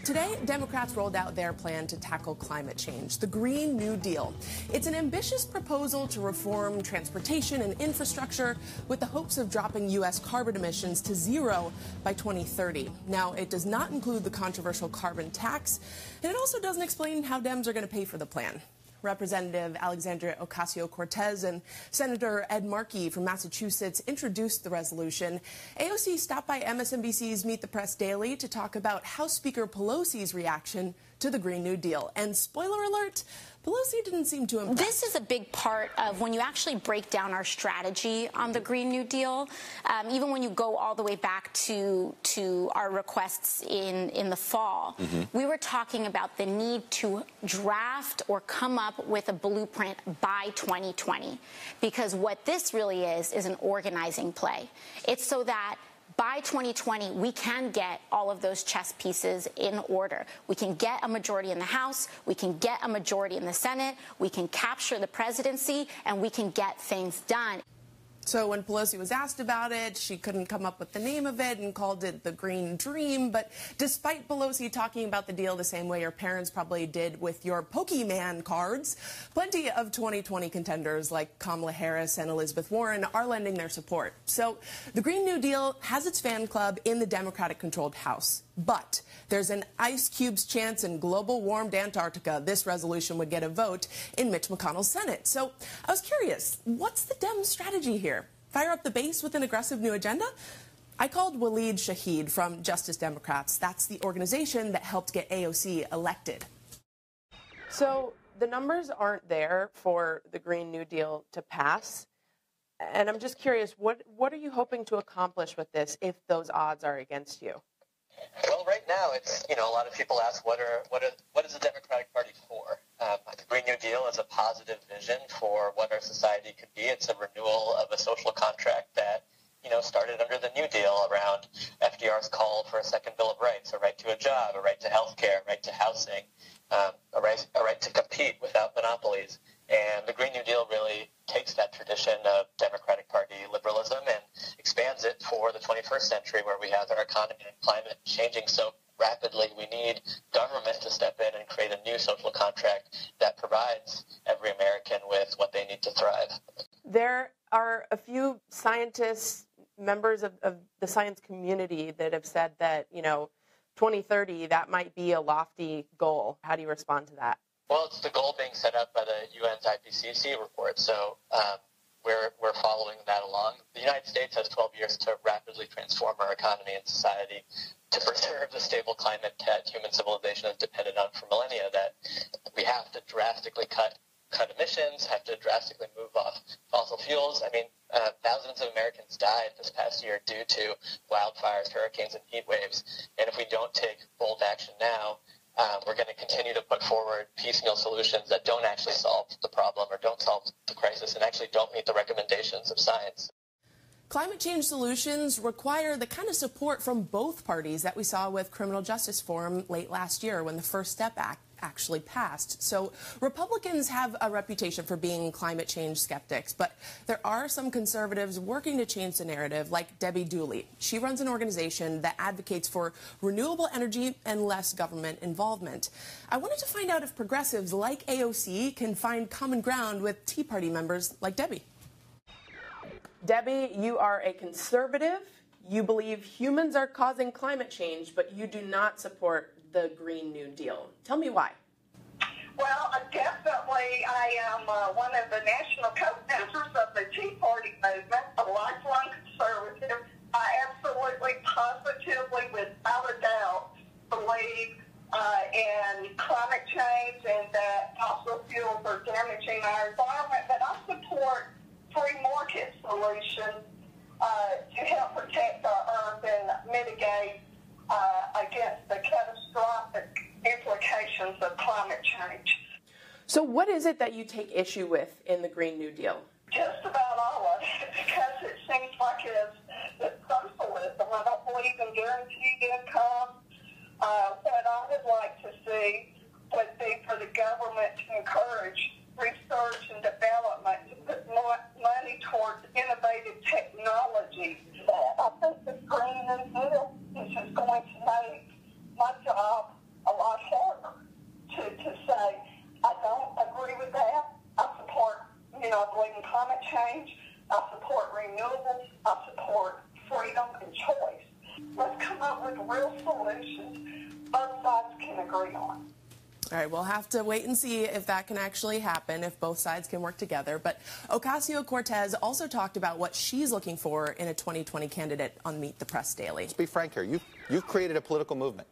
Today, Democrats rolled out their plan to tackle climate change, the Green New Deal. It's an ambitious proposal to reform transportation and infrastructure with the hopes of dropping U.S. carbon emissions to zero by 2030. Now, it does not include the controversial carbon tax, and it also doesn't explain how Dems are going to pay for the plan. Representative Alexandria Ocasio-Cortez and Senator Ed Markey from Massachusetts introduced the resolution. AOC stopped by MSNBC's Meet the Press Daily to talk about House Speaker Pelosi's reaction to the Green New Deal. And spoiler alert, Pelosi didn't seem too impressed. This is a big part of when you actually break down our strategy on the Green New Deal. Even when you go all the way back to our requests in the fall, we were talking about the need to draft or come up with a blueprint by 2020. Because what this really is an organizing play. It's so that by 2020, we can get all of those chess pieces in order. We can get a majority in the House, we can get a majority in the Senate, we can capture the presidency, and we can get things done. So when Pelosi was asked about it, she couldn't come up with the name of it and called it the Green Dream. But despite Pelosi talking about the deal the same way your parents probably did with your Pokemon cards, plenty of 2020 contenders like Kamala Harris and Elizabeth Warren are lending their support. So the Green New Deal has its fan club in the Democratic-controlled House. But there's an ice cube's chance in global warmed Antarctica this resolution would get a vote in Mitch McConnell's Senate. So I was curious, what's the Dem strategy here? Fire up the base with an aggressive new agenda? I called Waleed Shahid from Justice Democrats. That's the organization that helped get AOC elected. So the numbers aren't there for the Green New Deal to pass. And I'm just curious, what are you hoping to accomplish with this if those odds are against you? Well, right now, it's, a lot of people ask, what is the Democratic Party for? The Green New Deal is a positive vision for what our society could be. It's a renewal of a social contract that, started under the New Deal around FDR's call for a second Bill of Rights, a right to a job, a right to health care, a right to housing, a right to compete without monopolies. And the Green New Deal really takes that tradition of Democratic Party liberalism and expands it for the 21st century, where we have our economy and climate changing so rapidly. We need government to step in and create a new social contract that provides every American with what they need to thrive. There are a few scientists, members of the science community, that have said that, 2030, that might be a lofty goal. How do you respond to that? Well, it's the goal being set up by the UN's IPCC report, so we're following that along. The United States has 12 years to rapidly transform our economy and society to preserve the stable climate that human civilization has depended on for millennia, that we have to drastically cut emissions, have to drastically move off fossil fuels. I mean, thousands of Americans died this past year due to wildfires, hurricanes, and heat waves, and if we don't take bold action now, we're going to continue to put forward piecemeal solutions that don't actually solve the problem or don't solve the crisis and actually don't meet the recommendations of science. Climate change solutions require the kind of support from both parties that we saw with criminal justice reform late last year when the First Step Act actually passed. So Republicans have a reputation for being climate change skeptics, but there are some conservatives working to change the narrative, like Debbie Dooley. She runs an organization that advocates for renewable energy and less government involvement. I wanted to find out if progressives like AOC can find common ground with Tea Party members like Debbie. Debbie, you are a conservative. You believe humans are causing climate change, but you do not support the Green New Deal. Tell me why. Well, definitely, I am one of the national co-founders of the Tea Party movement, a lifelong conservative. I absolutely, positively, without a doubt, believe in climate change and that fossil fuels are damaging our environment, but I support free market solutions to help protect our earth and mitigate against the catastrophic implications of climate change. So what is it that you take issue with in the Green New Deal? Just about all of it, because it seems like it's socialism. I don't believe in guaranteed income. What I would like to see would be for the government to encourage research and development, to put more money towards innovative technology. I think the Green New Deal is just going to make my job change. I support renewables. I support freedom and choice. Let's come up with real solutions both sides can agree on. All right, we'll have to wait and see if that can actually happen, if both sides can work together. But Ocasio-Cortez also talked about what she's looking for in a 2020 candidate on Meet the Press Daily. Let's be frank here. You've created a political movement.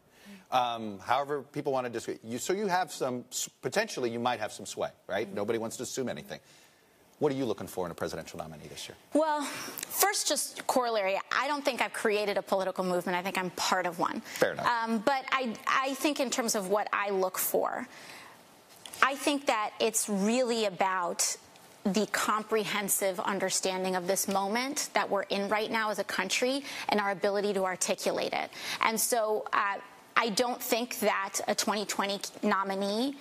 However people want to disagree. So you have some, potentially you might have some sway, right? Nobody wants to assume anything. What are you looking for in a presidential nominee this year? Well, first, just corollary. I don't think I've created a political movement. I think I'm part of one. Fair enough. But I think in terms of what I look for, I think that it's really about the comprehensive understanding of this moment that we're in right now as a country and our ability to articulate it. And so I don't think that a 2020 nominee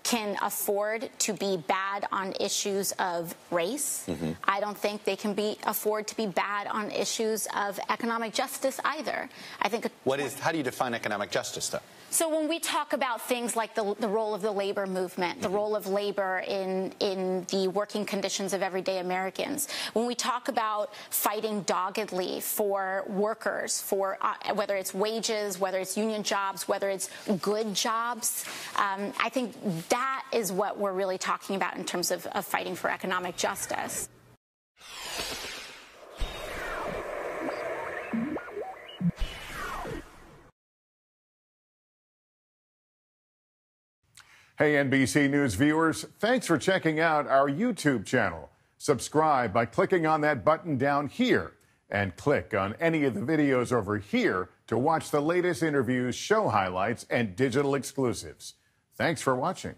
can afford to be bad on issues of race. I don't think they can afford to be bad on issues of economic justice either. I think. How do you define economic justice, though? So when we talk about things like the role of the labor movement, the role of labor in the working conditions of everyday Americans, when we talk about fighting doggedly for workers, for whether it's wages, whether it's union jobs, whether it's good jobs, I think that is what we're really talking about in terms of fighting for economic justice. Hey, NBC News viewers, thanks for checking out our YouTube channel. Subscribe by clicking on that button down here and click on any of the videos over here to watch the latest interviews, show highlights, and digital exclusives. Thanks for watching.